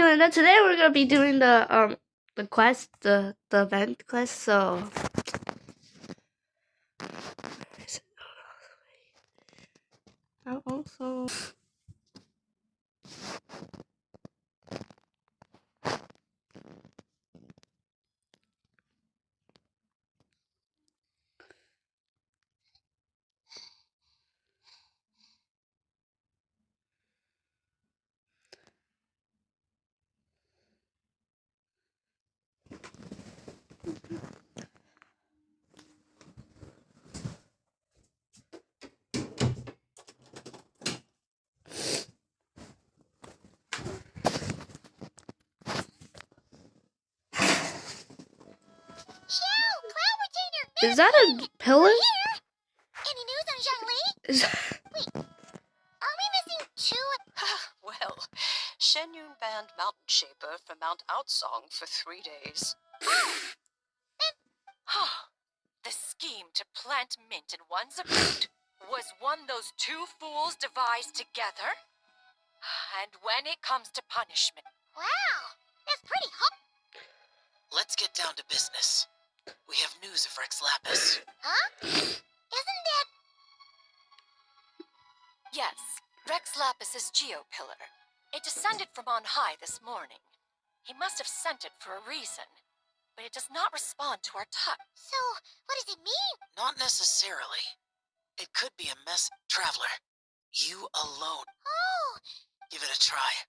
and today we're gonna be doing the quest, the event quest. So I'll also. Is that a pillar? Any news on Zhangli? Wait, are we missing two? Well, Shen Yun banned Mountain Shaper from Mount Outsong for 3 days. The scheme to plant mint in one's abode was one those two fools devised together. And when it comes to punishment... Wow, that's pretty hot. Let's get down to business. We have news of Rex Lapis. Huh? Isn't that... Yes, Rex Lapis's Geo-Pillar. It descended from on high this morning. He must have sent it for a reason, but it does not respond to our touch. So, what does it mean? Not necessarily. It could be a mess. Traveler, you alone. Oh! Give it a try.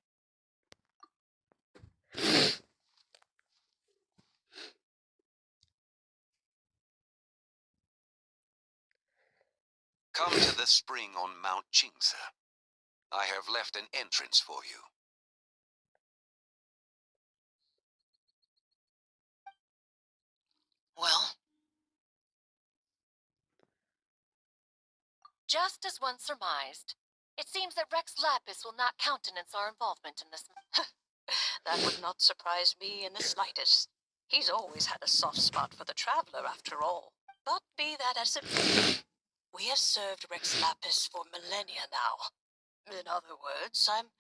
Come to the spring on Mount Jingza. I have left an entrance for you. Well? Just as one surmised, it seems that Rex Lapis will not countenance our involvement in this. That would not surprise me in the slightest. He's always had a soft spot for the traveler, after all. But be that as it may, we have served Rex Lapis for millennia now. In other words, I'm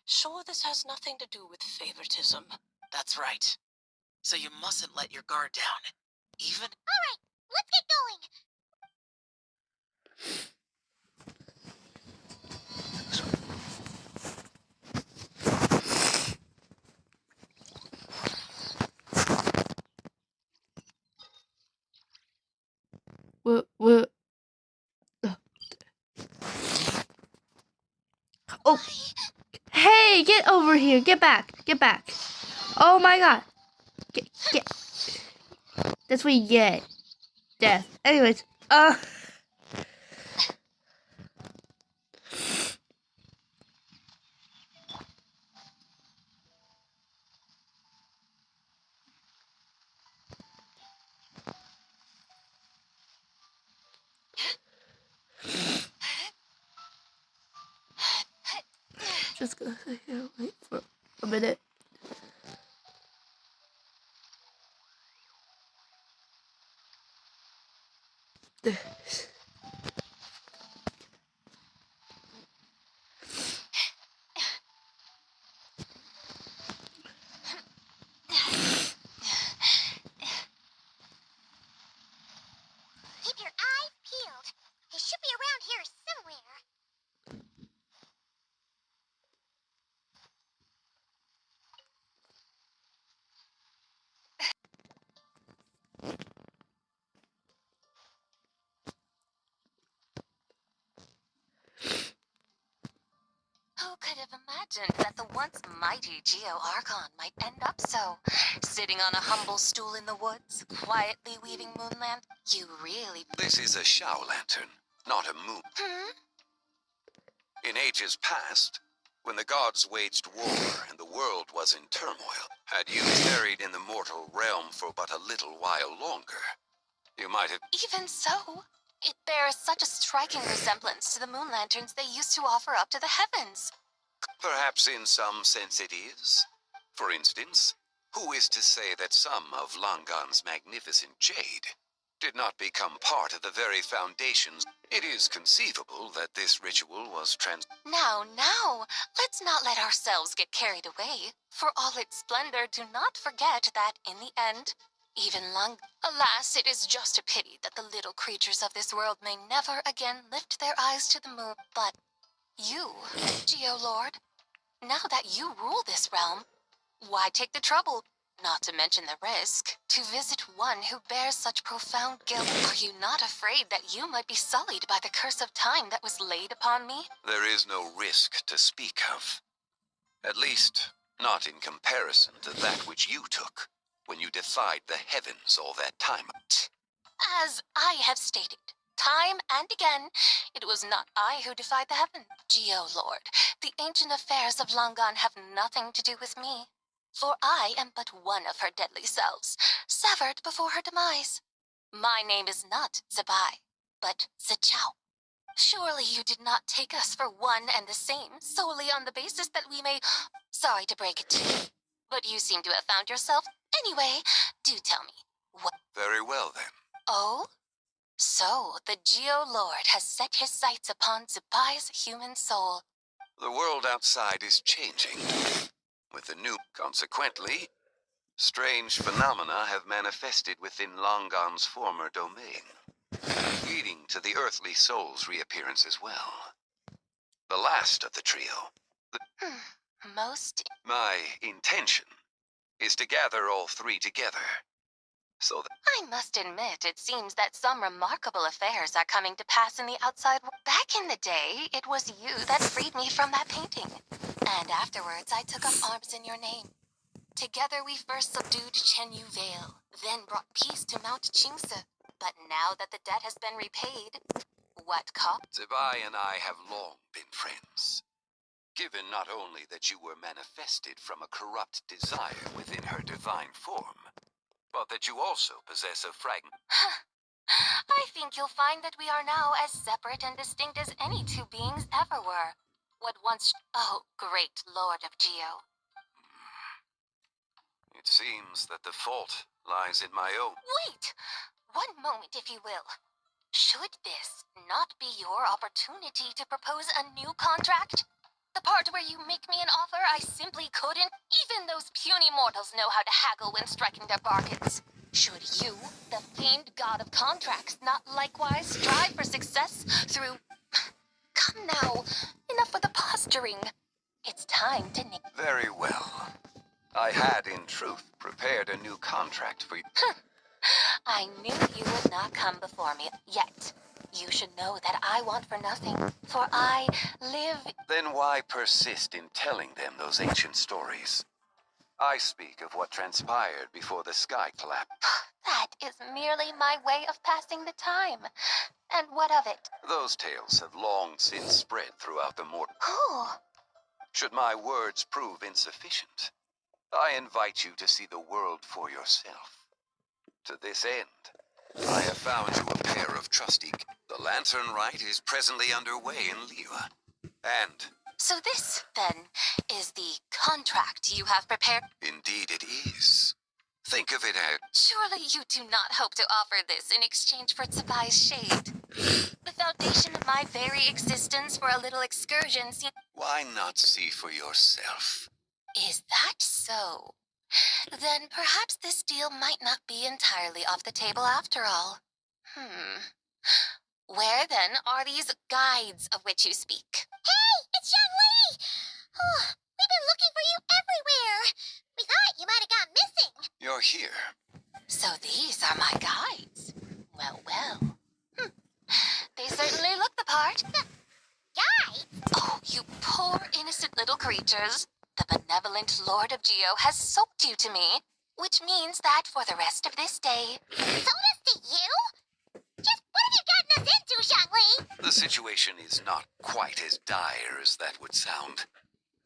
sure this has nothing to do with favoritism. That's right. So you mustn't let your guard down. Even... All right, let's get going. What? Oh! Hey, get over here! Get back! Get back! Oh my God! Get! That's what you get. Death. Anyways, just gonna sit here, wait for a minute. Keep your eyes peeled. It should be around here somewhere. Who could have imagined that the once mighty Geo-Archon might end up so? Sitting on a humble stool in the woods, quietly weaving moonland? You really... This is a Shao lantern, not a moon. In ages past, when the gods waged war and the world was in turmoil, had you tarried in the mortal realm for but a little while longer, you might have... Even so, it bears such a striking resemblance to the moon lanterns they used to offer up to the heavens. Perhaps in some sense it is. For instance, who is to say that some of Langan's magnificent jade did not become part of the very foundations? It is conceivable that this ritual was Now, let's not let ourselves get carried away. For all its splendor, do not forget that, in the end, even alas, it is just a pity that the little creatures of this world may never again lift their eyes to the moon. But you, Geolord, now that you rule this realm, why take the trouble, not to mention the risk, to visit one who bears such profound guilt? Are you not afraid that you might be sullied by the curse of time that was laid upon me? There is no risk to speak of. At least, not in comparison to that which you took when you defied the heavens all that time. As I have stated, time and again, it was not I who defied the heaven. Geolord, the ancient affairs of long gone have nothing to do with me. For I am but one of her deadly selves, severed before her demise. My name is not Zabai, but Zachao. Surely you did not take us for one and the same, solely on the basis that we may... Sorry to break it to you, but you seem to have found yourself. Anyway, do tell me, what... Very well, then. Oh? So, the Geolord has set his sights upon Zabai's human soul. The world outside is changing. With the new, consequently, strange phenomena have manifested within Longon's former domain, leading to the earthly soul's reappearance as well. The last of the trio. Most... My intention is to gather all three together, so that... I must admit, it seems that some remarkable affairs are coming to pass in the outside world. Back in the day, it was you that freed me from that painting. And afterwards, I took up arms in your name. Together we first subdued Chenyu Vale, then brought peace to Mount Chingsa. But now that the debt has been repaid, what cost? Zibai and I have long been friends. Given not only that you were manifested from a corrupt desire within her divine form, but that you also possess a fragment. I think you'll find that we are now as separate and distinct as any two beings ever were. What once... Oh, great Lord of Geo. It seems that the fault lies in my own. Wait! One moment, if you will. Should this not be your opportunity to propose a new contract? The part where you make me an offer I simply couldn't? Even those puny mortals know how to haggle when striking their bargains. Should you, the famed god of contracts, not likewise strive for success through... Come now, enough with the posturing. It's time to name... Very well. I had, in truth, prepared a new contract for you. I knew you would not come before me yet. You should know that I want for nothing, for I live... Then why persist in telling them those ancient stories? I speak of what transpired before the sky collapsed. That is merely my way of passing the time. And what of it? Those tales have long since spread throughout the mortal. Who? Should my words prove insufficient, I invite you to see the world for yourself. To this end, I have found you a pair of trusty... The lantern rite is presently underway in Liyue. And... So this, then, is the contract you have prepared? Indeed it is. Think of it as... Surely you do not hope to offer this in exchange for Tsubai's shade. The foundation of my very existence for a little excursion seems... Why not see for yourself? Is that so? Then perhaps this deal might not be entirely off the table after all. Where then are these guides of which you speak? Hey, it's Zhang Li! Oh, we've been looking for you everywhere. We thought you might have gone missing. You're here. So these are my guides. Well. They certainly look the part. Guides? Oh, you poor innocent little creatures. The benevolent Lord of Geo has soaked you to me, which means that for the rest of this day... Sold us to you? Just what have you gotten us into, Zhang Li? The situation is not quite as dire as that would sound.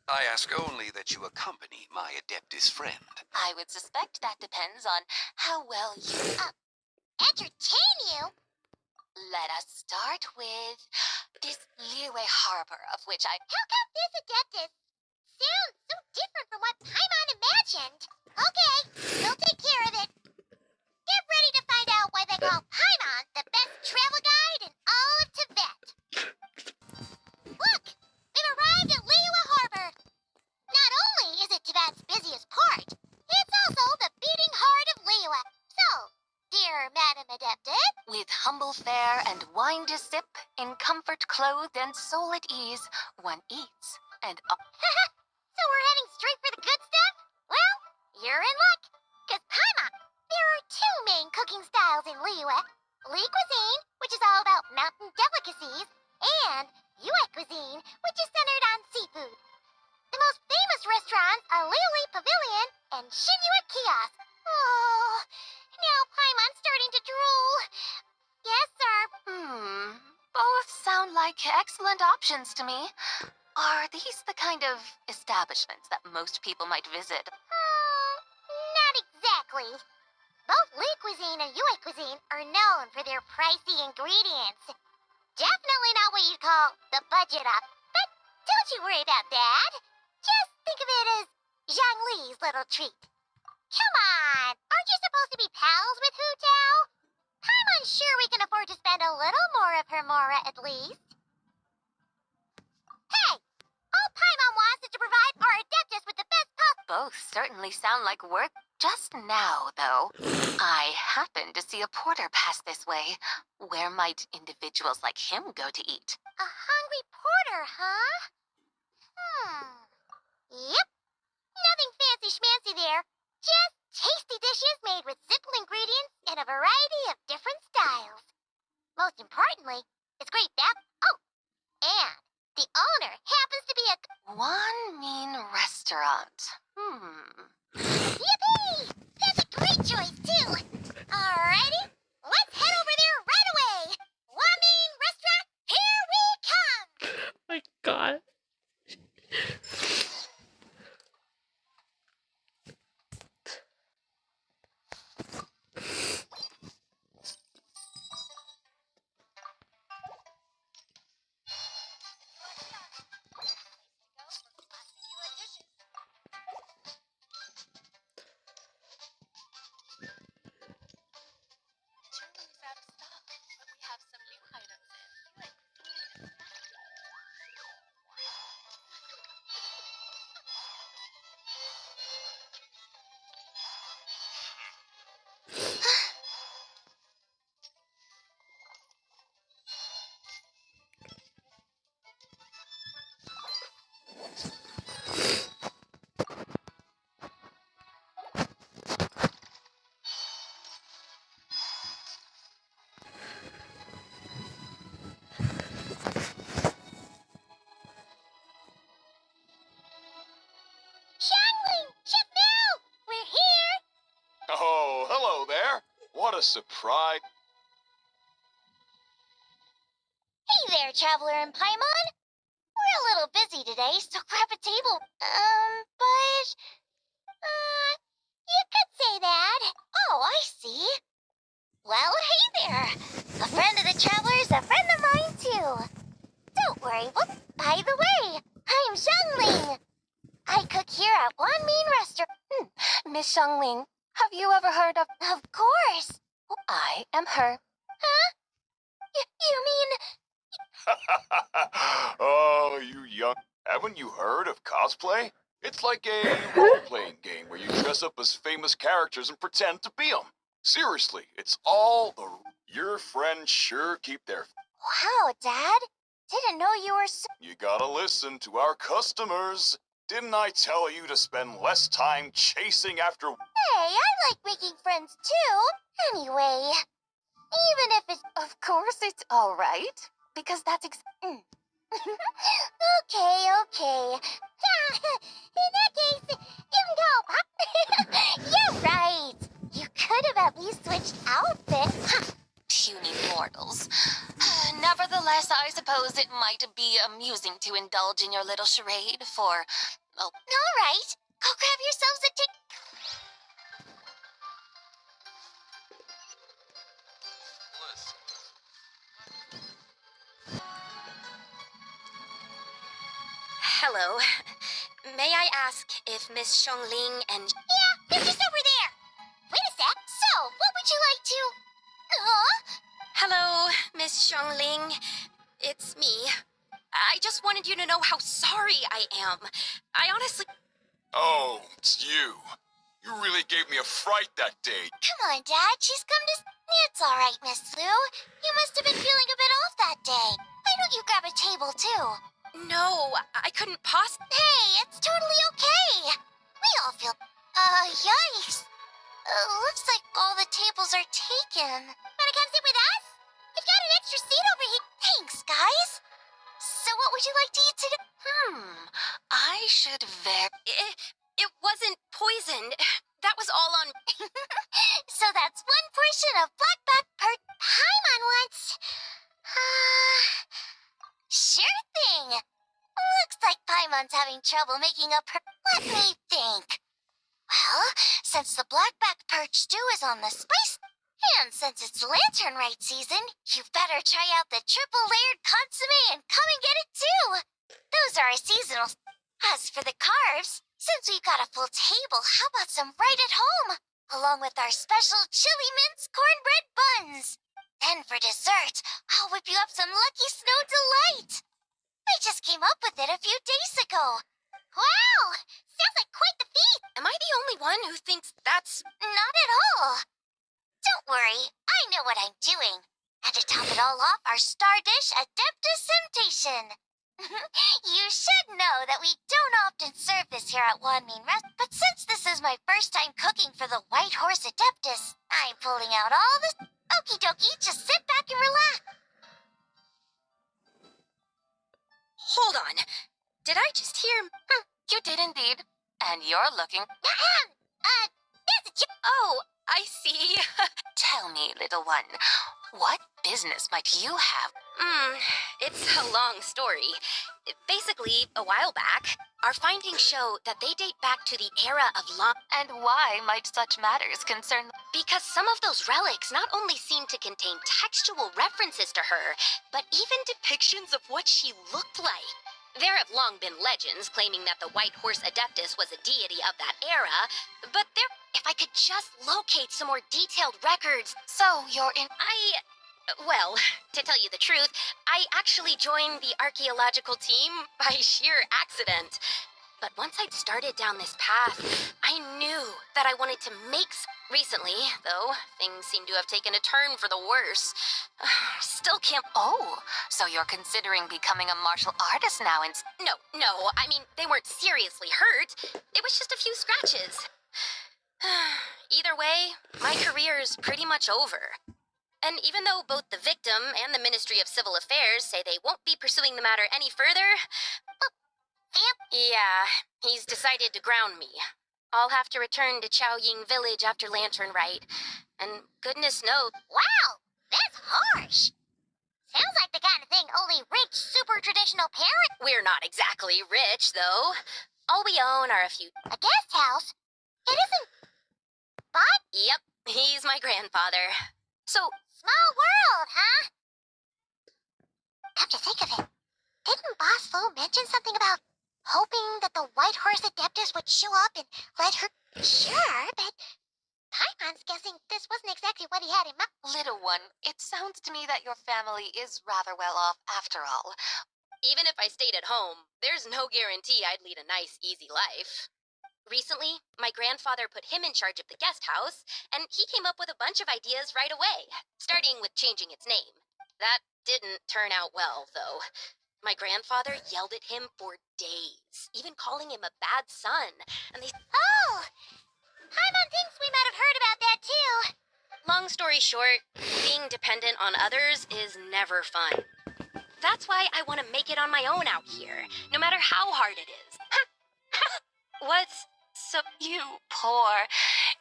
I ask only that you accompany my Adeptus friend. I would suspect that depends on how well you... Entertain you? Let us start with this Liyue harbor of which I... How come this Adeptus sounds so different from what Paimon imagined? Okay, we'll take care of it. Get ready to find out why they call Paimon the best travel guide in all of Tibet. fare and wine to sip, in comfort clothed and soul at ease, one eats and So we're heading straight for the good stuff? Well, you're in luck. Because Paimon, there are two main cooking styles in Liyue. Li cuisine, which is all about mountain delicacies, and Yue cuisine, which is centered on seafood. The most famous restaurants are Liyue Pavilion and Shinyue Kiosk. Oh, now Paimon's starting to drool. Yes, sir. Both sound like excellent options to me. Are these the kind of establishments that most people might visit? Not exactly. Both Li cuisine and Yue cuisine are known for their pricey ingredients. Definitely not what you'd call the budget up. But don't you worry about that. Just think of it as Zhang Li's little treat. Come on, aren't you supposed to be pals with Hu Tao? I'm sure we can afford to spend a little more of her mora at least. Hey, all Paimon wants is to provide our Adeptus with the best possible. Both certainly sound like work. Just now, though, I happened to see a porter pass this way. Where might individuals like him go to eat? A hungry porter, huh? Yep. Nothing fancy schmancy there. Just tasty dishes made with simple ingredients in a variety of different styles. Most importantly, it's great oh, and the owner happens to be a... One mean restaurant. Yippee! That's a great choice, too. Alrighty, let's head over there right away. One Mean Restaurant, here we come. Oh my god. Shangling, Chef Now, we're here. Oh, hello there. What a surprise. Hey there, Traveler and Paimon. We're a little busy today, so grab a table. You could say that. Oh, I see. Well, hey there. A friend of the Traveler's a friend of mine, too. Don't worry. Well, by the way, I'm Shangling. I cook here at One Mean Restaurant. Miss Shangling, have you ever heard of... Of course. I am her. Huh? You mean... Oh, you young. Haven't you heard of cosplay? It's like a role-playing game where you dress up as famous characters and pretend to be them. Seriously, it's all the... Your friends sure keep their... Wow, Dad. Didn't know you were so... You gotta listen to our customers. Didn't I tell you to spend less time chasing after... Hey, I like making friends, too. Anyway, even if it's... Of course it's all right, because that's Okay. In that case, you can go. You're right. You could have at least switched outfits. puny mortals. Nevertheless, I suppose it might be amusing to indulge in your little charade for... Oh, All right. Go grab yourselves a ticket. hello. May I ask if Miss Shongling and... Yeah, they're just over there. Wait a sec. So, what would you like to... Huh? Hello, Miss Shongling. It's me. I just wanted you to know how sorry I am. I honestly... Oh, it's you. You really gave me a fright that day. Come on, Dad. She's come to... It's all right, Miss Lou. You must have been feeling a bit off that day. Why don't you grab a table, too? No, I couldn't Hey, it's totally okay. We all feel... yikes. Looks like all the tables are taken. Wanna come sit with us? We've got an extra seat over here. Thanks, guys. So what would you like to eat today? I should It wasn't poisoned. That was all on... So that's one portion of blackback Paimon wants. Sure thing. Looks like Paimon's having trouble making up her... Let me think. Well, since the blackback perch stew is on the spice, and since it's lantern rite season, you better try out the triple layered consomme and come and get it too. Those are our seasonal. As for the carbs, since we've got a full table, how about some right at home, along with our special chili mince cornbread buns. Then for dessert, I'll whip you up some Lucky Snow Delight. I just came up with it a few days ago. Wow! Sounds like quite the feat. Am I the only one who thinks that's... Not at all. Don't worry, I know what I'm doing. And to top it all off, our star dish, Adeptus Temptation. You should know that we don't often serve this here at Wanmin Rest, but since this is my first time cooking for the White Horse Adeptus, I'm pulling out all this. Okie dokie, just sit back and relax. Hold on. Did I just hear... You did indeed. And you're looking... There's a Oh, I see. Tell me, little one, what business might you have? It's a long story. Basically, a while back, our findings show that they date back to the era of long... And why might such matters concern... Because some of those relics not only seem to contain textual references to her, but even depictions of what she looked like. There have long been legends claiming that the White Horse Adeptus was a deity of that era, but if I could just locate some more detailed records... So you're in... Well, to tell you the truth, I actually joined the archaeological team by sheer accident. But once I'd started down this path, I knew that I wanted to make... Recently, though, things seem to have taken a turn for the worse. Still can't... Oh, so you're considering becoming a martial artist now and... No, I mean, they weren't seriously hurt. It was just a few scratches. Either way, my career's pretty much over. And even though both the victim and the Ministry of Civil Affairs say they won't be pursuing the matter any further... Yeah, he's decided to ground me. I'll have to return to Chaoying Village after Lantern Rite. And goodness knows... Wow, that's harsh. Sounds like the kind of thing only rich, super traditional parents... We're not exactly rich, though. All we own are a few... A guest house? It isn't... But... Yep, he's my grandfather. So... Small world, huh? Come to think of it, didn't Boss Flo mention something about hoping that the White Horse Adeptus would show up and let her... Sure, but... Paimon's guessing this wasn't exactly what he had in mind. Little one, it sounds to me that your family is rather well off after all. Even if I stayed at home, there's no guarantee I'd lead a nice, easy life. Recently, my grandfather put him in charge of the guest house, and he came up with a bunch of ideas right away, starting with changing its name. That didn't turn out well, though. My grandfather yelled at him for days, even calling him a bad son, and they... Oh! Paimon thinks we might have heard about that, too. Long story short, being dependent on others is never fun. That's why I want to make it on my own out here, no matter how hard it is. What's so... You poor,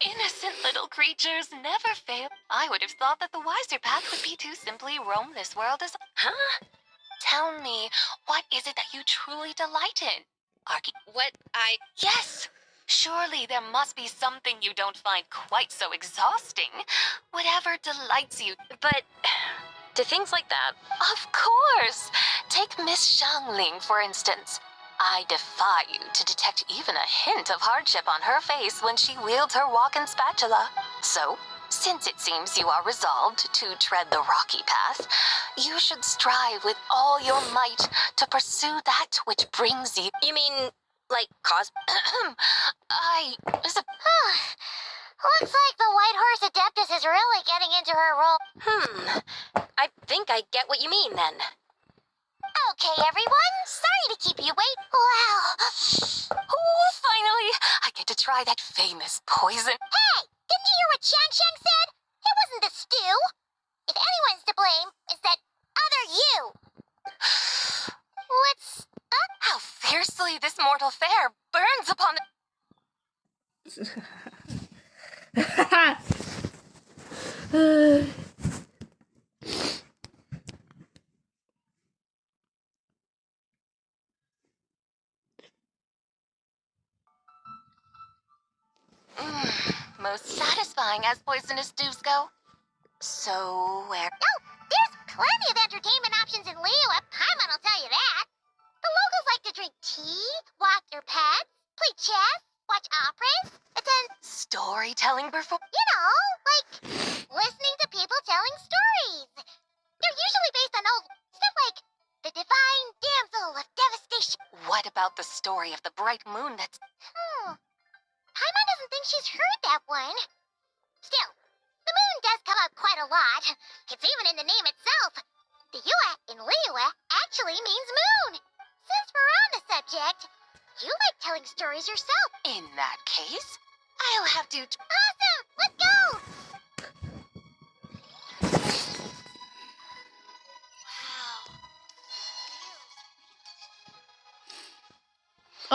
innocent little creatures never fail. I would have thought that the wiser path would be to simply roam this world as... Huh? Tell me, what is it that you truly delight in? Yes! Surely there must be something you don't find quite so exhausting. Whatever delights you. But... do things like that... Of course! Take Miss Xiangling, for instance. I defy you to detect even a hint of hardship on her face when she wields her walking spatula. So, since it seems you are resolved to tread the rocky path, you should strive with all your might to pursue that which brings you... You mean, like, Looks like the White Horse Adeptus is She's really getting into her role. I think I get what you mean then. Okay, everyone. Sorry to keep you waiting. Well, Oh, finally! I get to try that famous poison. hey, didn't you hear what Shang Shang said? It wasn't the stew. If anyone's to blame, it's that other you. What's up? How fiercely this mortal fare burns upon the... Most satisfying as poisonous stews go. So where... Oh, there's plenty of entertainment options in Liyue. Paimon will tell you that. The locals like to drink tea, walk their pets, play chess, watch operas, attend, Storytelling perform... like listening to people telling stories. They're usually based on old stuff like the Divine Damsel of Devastation. What about the story of the bright moon that's... Paimon doesn't think she's heard that one. Still, the moon does come up quite a lot. It's even in the name itself. The Yue in Liyue actually means moon. Since we're on the subject, you like telling stories yourself. In that case, I'll have to... Awesome! Let's go!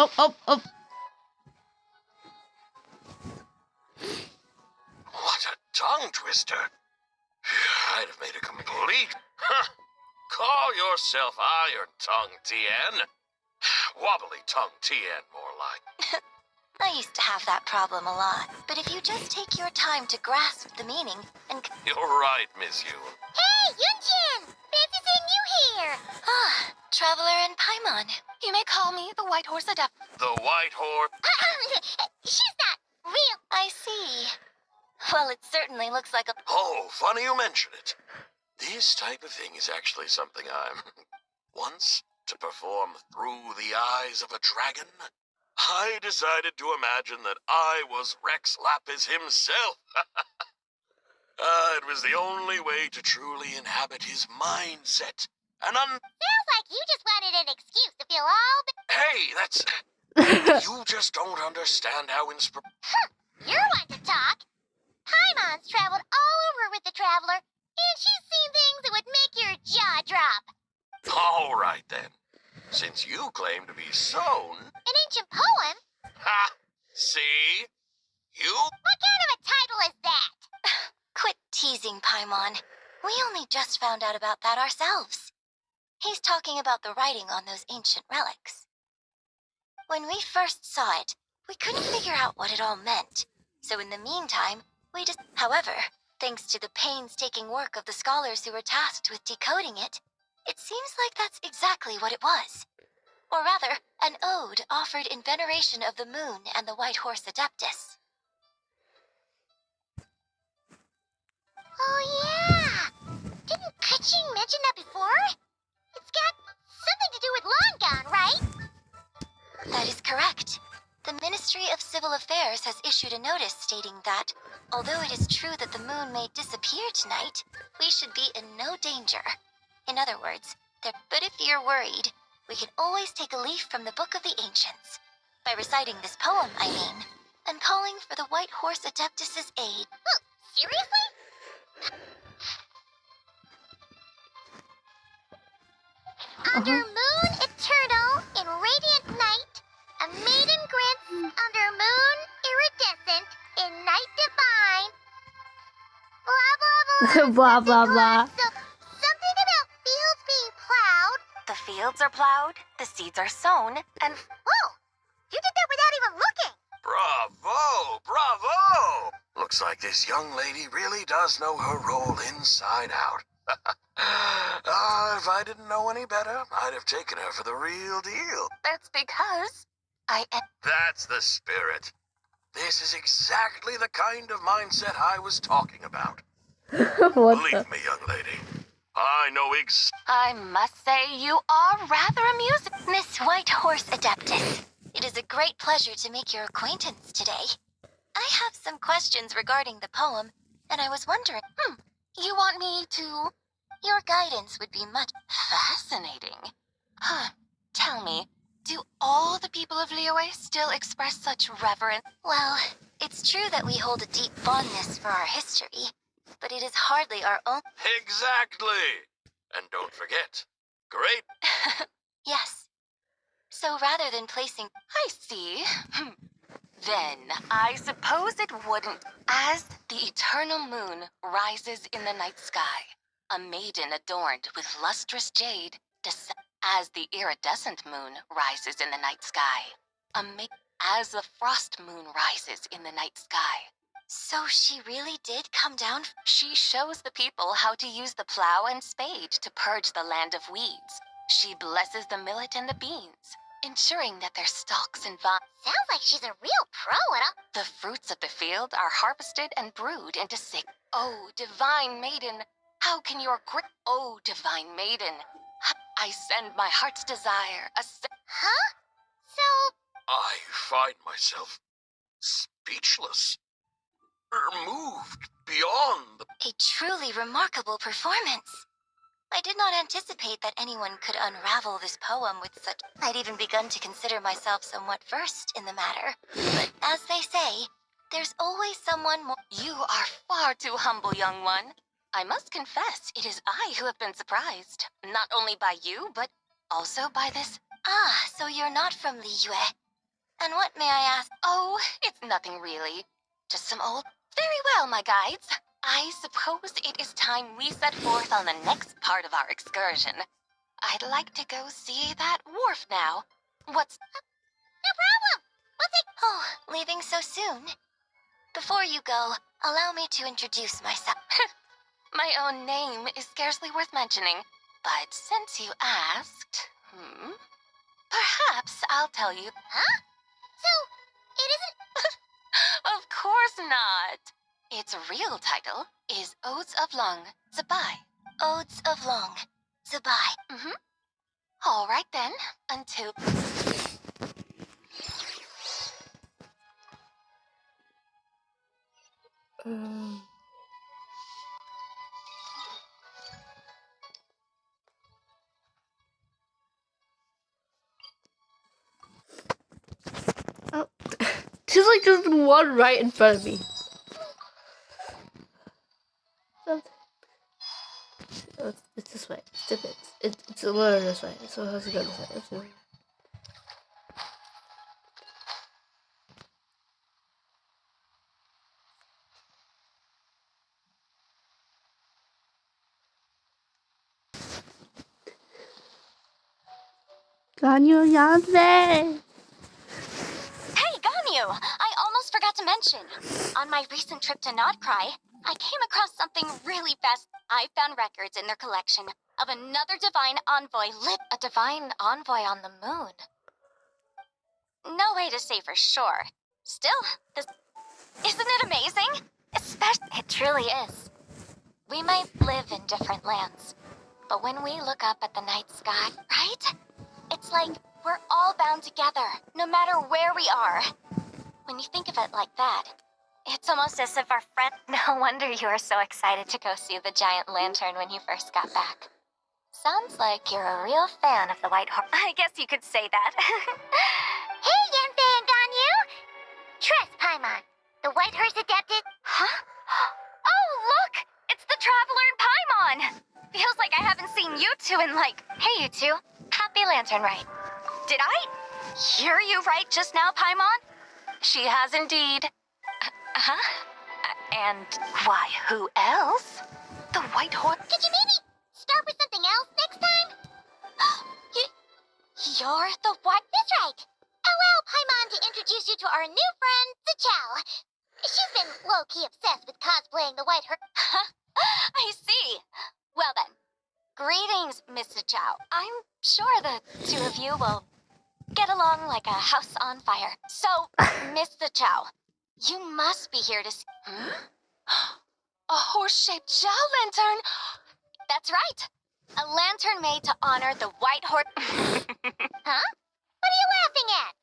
Oh, oh, oh. What a tongue twister. I'd have made a complete... Call yourself Iron Tongue Tien. Wobbly Tongue Tien, more like. I used to have that problem a lot, but if you just take your time to grasp the meaning and... You're right, Miss Yoon. Hey, Yunjin! Fancy seeing you here! Traveler and Paimon. You may call me the White Horse Adept. The White Horse... She's not real. I see. Well, it certainly looks like a... Oh, funny you mention it. This type of thing is actually something I'm... Once, to perform through the eyes of a dragon, I decided to imagine that I was Rex Lapis himself. It was the only way to truly inhabit his mindset. Sounds like you just wanted an excuse to feel all... Hey, that's... You just don't understand how You're one to talk. Paimon's traveled all over with the Traveler, and she's seen things that would make your jaw drop. All right, then. Since you claim to be sown... An ancient poem? Ha! See? You... What kind of a title is that? Quit teasing, Paimon. We only just found out about that ourselves. He's talking about the writing on those ancient relics. When we first saw it, we couldn't figure out what it all meant. So in the meantime, we just... However, thanks to the painstaking work of the scholars who were tasked with decoding it, it seems like that's exactly what it was. Or rather, an ode offered in veneration of the moon and the White Horse Adeptus. Oh, yeah. Didn't Kuching mention that before? It's got something to do with Longon, right? That is correct. The Ministry of Civil Affairs has issued a notice stating that, although it is true that the moon may disappear tonight, we should be in no danger. In other words, but if you're worried, we can always take a leaf from the Book of the Ancients. By reciting this poem, I mean, and calling for the White Horse Adeptus' aid. Oh, seriously? Under moon eternal, in radiant night, a maiden grants under moon iridescent, in night divine. Blah, blah, blah. Blah, blah, blah. Something about fields being plowed. The fields are plowed, the seeds are sown, and... Whoa! You did that without even looking. Bravo! Bravo! Looks like this young lady really does know her role inside out. If I didn't know any better, I'd have taken her for the real deal. That's because I am... That's the spirit. This is exactly the kind of mindset I was talking about. What Believe the? me, young lady. I know I must say you are rather amusing, Miss White Horse Adeptus. It is a great pleasure to make your acquaintance today. I have some questions regarding the poem, and I was wondering, you want me to? Your guidance would be much Fascinating. Huh. Tell me, do all the people of Liyue still express such reverence? Well, it's true that we hold a deep fondness for our history, but it is hardly our own. Exactly. And don't forget, great. Yes. So rather than placing. I see. Then, I suppose it wouldn't. As the eternal moon rises in the night sky, a maiden adorned with lustrous jade as the iridescent moon rises in the night sky, as the frost moon rises in the night sky. So she really did come down. She shows the people how to use the plow and spade to purge the land of weeds. She blesses the millet and the beans, ensuring that their stalks and vines. Sounds like she's a real pro at all. The fruits of the field are harvested and brewed into sick. Oh, divine maiden, how can your Oh, divine maiden, I send my heart's desire. Huh? So, I find myself speechless. Moved beyond the. a truly remarkable performance. I did not anticipate that anyone could unravel this poem with such. I'd even begun to consider myself somewhat versed in the matter. But as they say, there's always someone more. You are far too humble, young one. I must confess, it is I who have been surprised, not only by you, but also by this. Ah, so you're not from Liyue. And what, may I ask? Oh, it's nothing really. Just some old. Very well, my guides. I suppose it is time we set forth on the next part of our excursion. I'd like to go see that wharf now. What's. No problem. What's it? Oh, leaving so soon? Before you go, allow me to introduce myself. My own name is scarcely worth mentioning, but since you asked, perhaps I'll tell you. Huh? So, it isn't. Of course not. Its real title is Odes of Long Zabai. Odes of Long Zabai. All right then, until. Oh, there's like just one right in front of me. Oh, it's this way. It's a little this way. So it has to go this way. Ganyo Yase! Hey, Ganyu! I almost forgot to mention. On my recent trip to Nodcry, I came across something really fast. I found records in their collection of another divine envoy a divine envoy on the moon. No way to say for sure. Still, this isn't it amazing? It truly is. We might live in different lands, but when we look up at the night sky, right? It's like we're all bound together, no matter where we are. When you think of it like that, it's almost as if our friend. No wonder you were so excited to go see the giant lantern when you first got back. Sounds like you're a real fan of the White Horse. I guess you could say that. Hey, Yanfei and Ganyu! Trust, Paimon. The White Horse adapted. Huh? Oh, look! It's the Traveler and Paimon! Feels like I haven't seen you two in like. Hey, you two. Happy Lantern Rite. Did I hear you right just now, Paimon? She has indeed. And why, who else? The White Horse. Could you maybe start with something else next time? You're the what? That's right. Allow Paimon to introduce you to our new friend, Zichao. She's been low-key obsessed with cosplaying the White Horse. I see. Well then, greetings, Mr. Chow. I'm sure the two of you will get along like a house on fire. So, Mr. Chow, you must be here to see. A horse-shaped Chow lantern. That's right. A lantern made to honor the White Horse. Huh? What are you laughing at?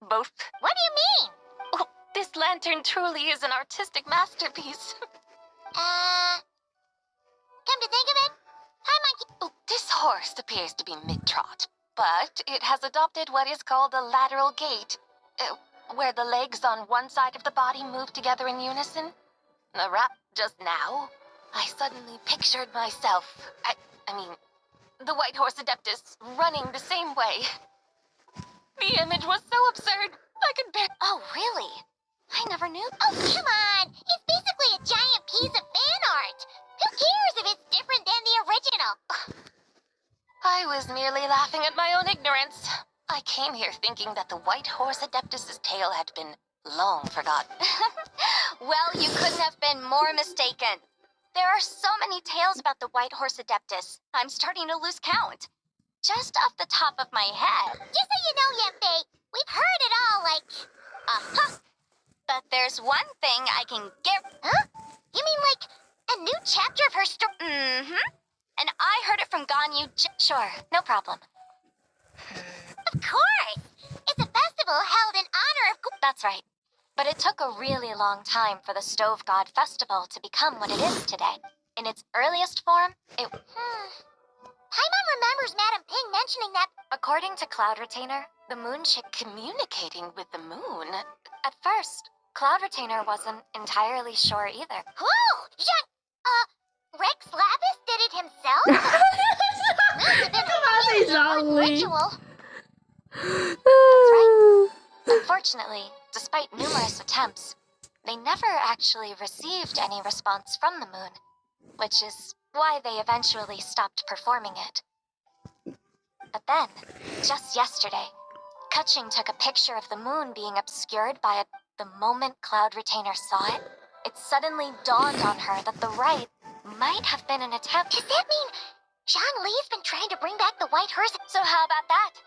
Both. What do you mean? Oh, this lantern truly is an artistic masterpiece. Come to think of it, Paimon... Oh, this horse appears to be mid-trot, but it has adopted what is called a lateral gait, where the legs on one side of the body move together in unison. Just now, I suddenly pictured myself, I mean, the white horse Adeptus running the same way. The image was so absurd, I could bear... Oh, really? I never knew. Oh, come on! It's basically a giant piece of fan art. Who cares if it's different than the original? I was merely laughing at my own ignorance. I came here thinking that the white horse Adeptus's tale had been long forgotten. Well, you couldn't have been more mistaken. There are so many tales about the white horse Adeptus. I'm starting to lose count. Just off the top of my head. Just so you know, Yempe, we've heard it all, like... Uh-huh. But there's one thing I can get... Huh? You mean, like, a new chapter of her story? Mm-hmm. And I heard it from Ganyu. Sure, no problem. Of course! It's a festival held in honor of... That's right. But it took a really long time for the Stove God Festival to become what it is today. In its earliest form, it... Paimon remembers Madam Ping mentioning that... According to Cloud Retainer, the moon chick... Communicating with the moon? At first, Cloud Retainer wasn't entirely sure either. Whoa! Rex Lapis did it himself? Must have been a really important ritual. That's right. Unfortunately, despite numerous attempts, they never actually received any response from the moon, which is why they eventually stopped performing it. But then, just yesterday, Kutching took a picture of the moon being obscured by it. The moment Cloud Retainer saw it, it suddenly dawned on her that the rite might have been an attempt. Does that mean Zhang Li's been trying to bring back the white horse? So how about that?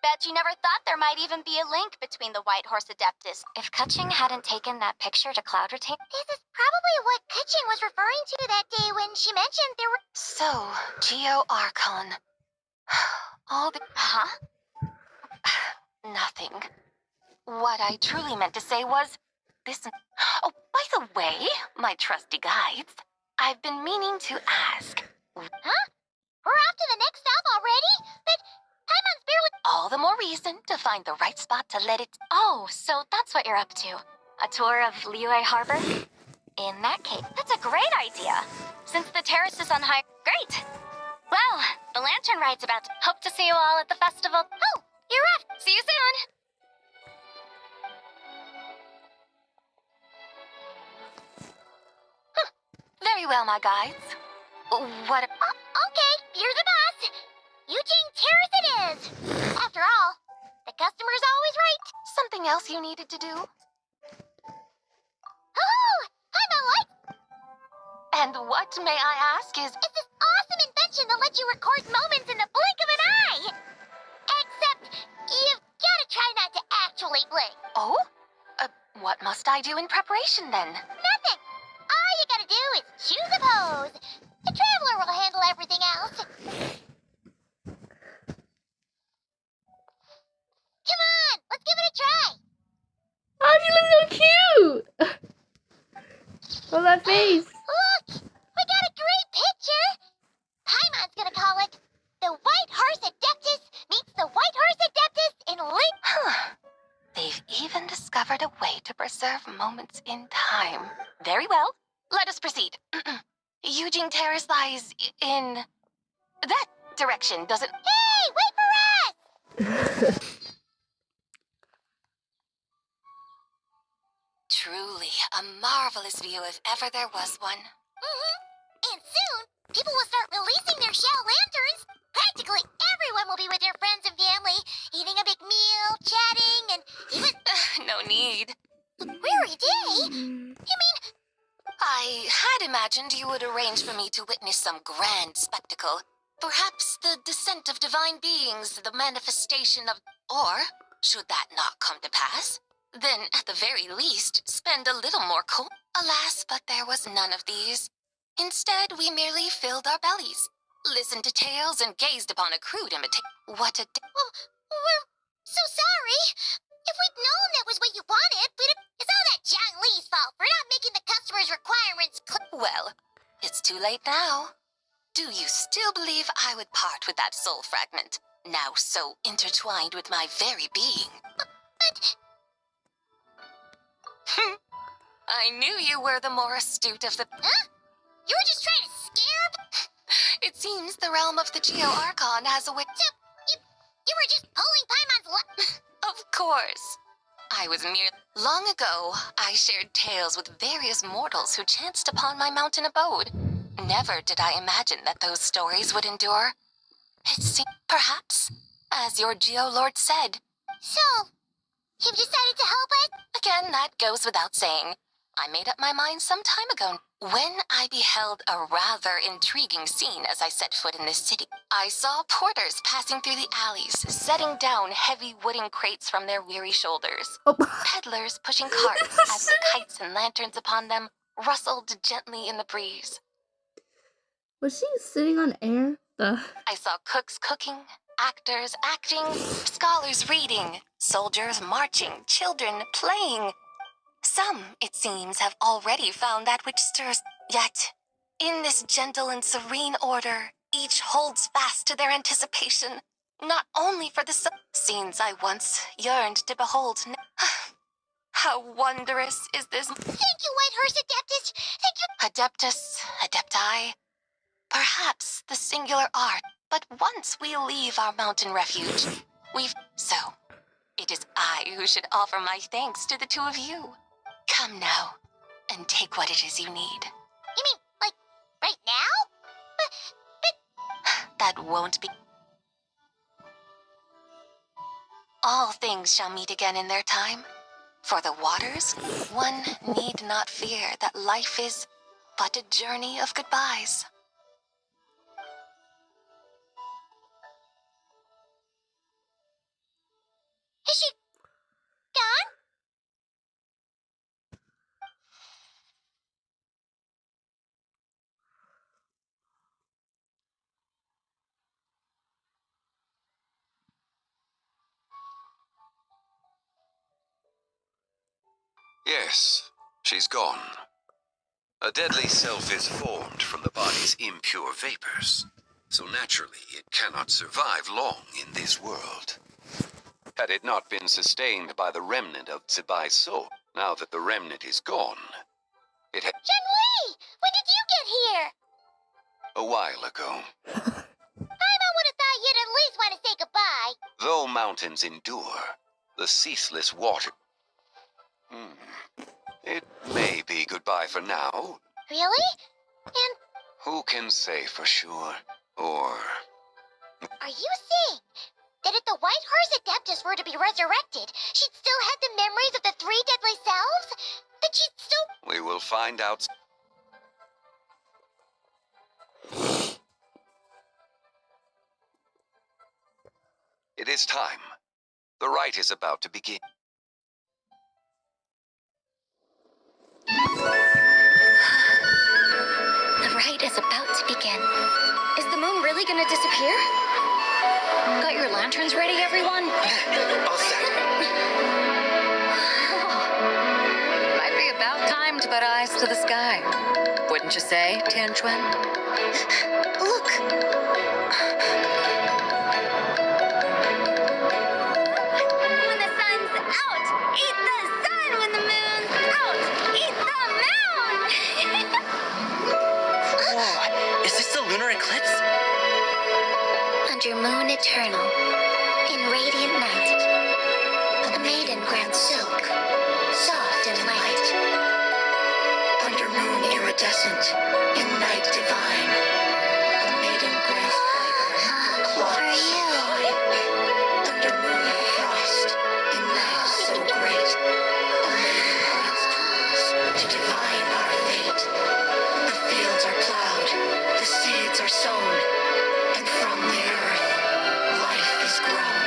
Bet you never thought there might even be a link between the white horse Adeptus. If Kutching hadn't taken that picture to Cloud Retainer... This is probably what Kutching was referring to that day when she mentioned there were... So, Geo Archon. All the... Huh? Nothing. What I truly meant to say was... This... Oh, by the way, my trusty guides, I've been meaning to ask... Huh? We're off to the next stop already? But Paimon's barely... All the more reason to find the right spot to let it... Oh, so that's what you're up to. A tour of Liyue Harbor? In that case, that's a great idea. Since the terrace is on high... Great! Well, the lantern ride's about to... Hope to see you all at the festival. Oh, you're off! See you soon! Very well, my guides. What... Okay, you're the boss. Eugene Terrace it is. After all, the customer's always right. Something else you needed to do? Oh, I'm a light. And what, may I ask, is... It's this awesome invention that lets you record moments in the blink of an eye. Except, you've gotta try not to actually blink. Oh? What must I do in preparation, then? Nothing. All you gotta do is choose a pose. The Traveler will handle everything else. Come on, let's give it a try. Oh, she looks so cute! Oh, that face. Look, we got a great picture. Paimon's gonna call it The White Horse Adeptus Meets the White Horse Adeptus in Link. Huh. They've even discovered a way to preserve moments in time. Very well. Let us proceed. Eugene Terrace lies in... that direction, doesn't... Hey, wait for us! Truly, a marvelous view if ever there was one. And soon, people will start releasing their shell lanterns. Practically everyone will be with their friends and family, eating a big meal, chatting, and even... No need. Weary day? You mean... I had imagined you would arrange for me to witness some grand spectacle. Perhaps the descent of divine beings, the manifestation of... Or, should that not come to pass, then at the very least, spend a little more Alas, but there was none of these. Instead, we merely filled our bellies, listened to tales, and gazed upon a crude imitation. What a... Well, we're so sorry. If we'd known that was what you wanted, we'd have... It's all that Zhang Li's fault for not making the customer's requirements clear. Well, it's too late now. Do you still believe I would part with that soul fragment, now so intertwined with my very being? But I knew you were the more astute of the... huh? You were just trying to scare me. It seems the realm of the Geo-Archon has a way... So you were just pulling Paimon's Of course. I was mere... Long ago, I shared tales with various mortals who chanced upon my mountain abode. Never did I imagine that those stories would endure. It seems, perhaps, as your Geo-Lord said. So, you've decided to help us? Again, that goes without saying. I made up my mind some time ago. When I beheld a rather intriguing scene as I set foot in this city, I saw porters passing through the alleys, setting down heavy wooden crates from their weary shoulders. Oh. Peddlers pushing carts as the kites and lanterns upon them rustled gently in the breeze. Was she sitting on air? I saw cooks cooking, actors acting, scholars reading, soldiers marching, children playing. Some, it seems, have already found that which stirs. Yet, in this gentle and serene order, each holds fast to their anticipation, not only for the scenes I once yearned to behold. How wondrous is this? Thank you, Whitehurst Adeptus. Thank you. Adeptus, adepti, perhaps the singular art. But once we leave our mountain refuge, So, it is I who should offer my thanks to the two of you. Come now, and take what it is you need. You mean, like, right now? But That won't be... All things shall meet again in their time. For the waters, one need not fear that life is but a journey of goodbyes. is she gone? Yes, she's gone. A deadly self is formed from the body's impure vapors, so naturally it cannot survive long in this world. Had it not been sustained by the remnant of Zibai's soul, now that the remnant is gone, it had Chun-Li! When did you get here? a while ago. Paimon would have thought you'd at least want to say goodbye. Though mountains endure, the ceaseless water... It may be goodbye for now. Really? And Who can say for sure? Or... are you saying that if the Whitehurst Adeptus were to be resurrected, she'd still have the memories of the three deadly selves? That she'd still... we will find out... It is time. The rite is about to begin. The rite is about to begin. Is the moon really gonna disappear? Got your lanterns ready, everyone? All set. Might be about time to put eyes to the sky. Wouldn't you say, Tianchuan? Look! When the sun's out, eat the sun. When the moon's out, eat the moon. Whoa, is this the lunar eclipse? Under moon eternal, in radiant night, a maiden grants silk, soft and light. Under moon iridescent, in night divine, a maiden grants fiber, cloths fine. Under moon of frost, in night so great, a maiden grants tools to divine our fate. The fields are plowed, the seeds are sown, and from the earth, life is grown.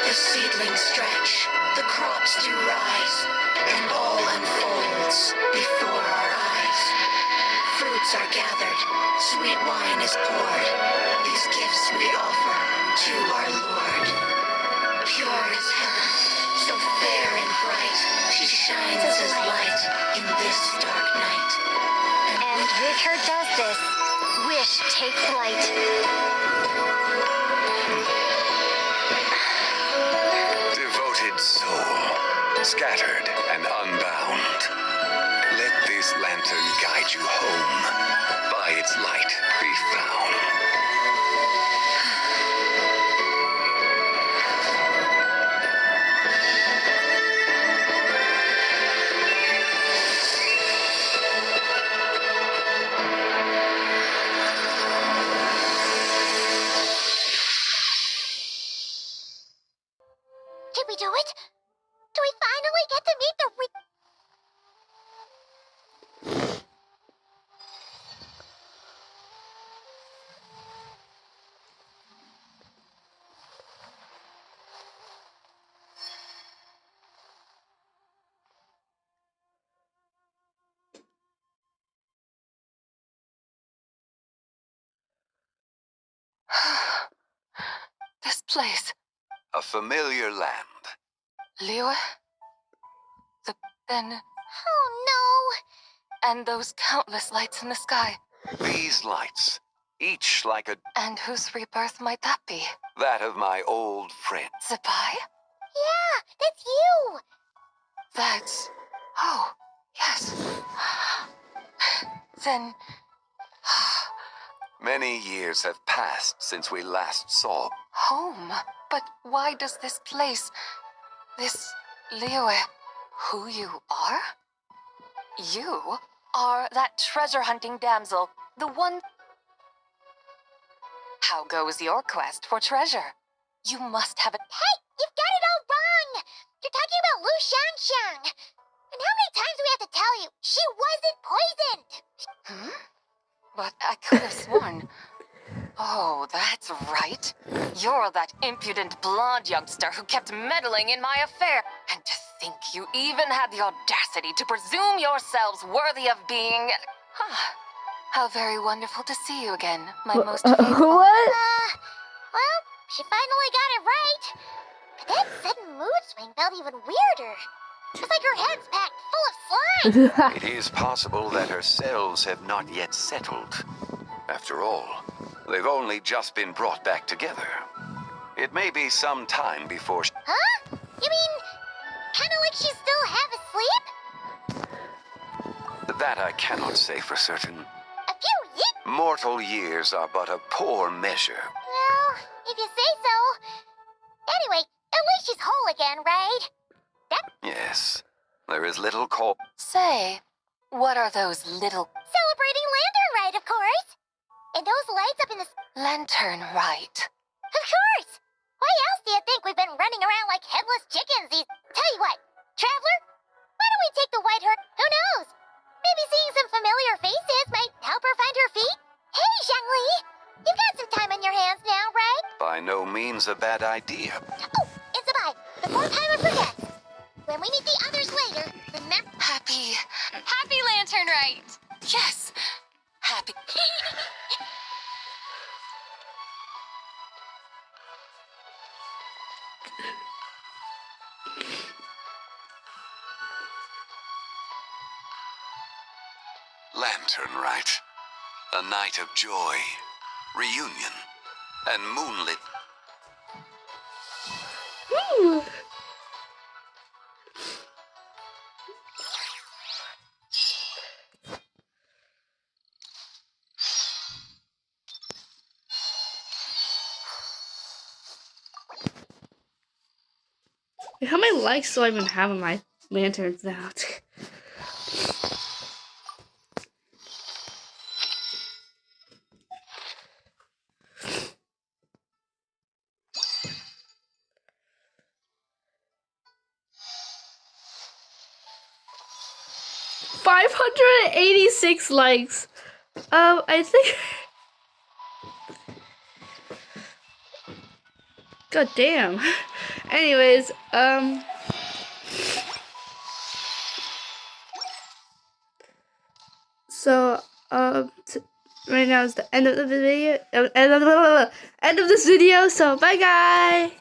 The seedlings stretch, the crops do rise, and all unfolds before our eyes. Fruits are gathered, sweet wine is poured. These gifts we offer to our Lord. Pure as heaven, So fair and bright, she shines as light in this dark night. And with her justice, wish take flight. Devoted soul, scattered and unbound. Let this lantern guide you home. By its light be found. Did we do it? Do we finally get to meet the This place. A familiar land. Liyue? Then, Oh and those countless lights in the sky. These lights, each like a And whose rebirth might that be? that of my old friend. Zabai? no! Yeah, that's you! That's... Oh, yes. Then... Many years have passed since we last saw. Home? But why does this place... This... Liyue... Who you are? You are that treasure-hunting damsel, the one... How goes your quest for treasure? You must have it... Hey, you've got it all wrong! You're talking about Lu Shangshang! And how many times do we have to tell you? She wasn't poisoned! Hmm? But I could have sworn... Oh, that's right. You're that impudent blonde youngster who kept meddling in my affair. And to think you even had the audacity to presume yourselves worthy of being... How very wonderful to see you again, my most faithful... What? Well, she finally got it right. But that sudden mood swing felt even weirder. It's like her head's packed full of slime. It is possible that her cells have not yet settled. After all, they've only just been brought back together. It may be some time before Huh? You mean, kind of like she's still half asleep? That I cannot say for certain. A few years? Mortal years are but a poor measure. Well, if you say so. Anyway, at least she's whole again, right? Yes, there is little call. Say, what are those little... Celebrating Lantern Rite, of course. And those lights up in the... Lantern Rite? Of course! Why else do you think we've been running around like headless chickens these... Tell you what, Traveler, why don't we take the white her... Who knows? Maybe seeing some familiar faces might help her find her feet? Hey, Zhangli! You've got some time on your hands now, right? By no means a bad idea. Oh, and Zabai, before Paimon forgets, when we meet the others later, remember... Happy Lantern Rite! Yes! Happy... Lantern Rite. A night of joy, reunion, and moonlit. How many likes do I even have on my lanterns now? 586 likes. I think. God damn. Anyways, so, right now is the end of the video. End of this video. So, bye, guys.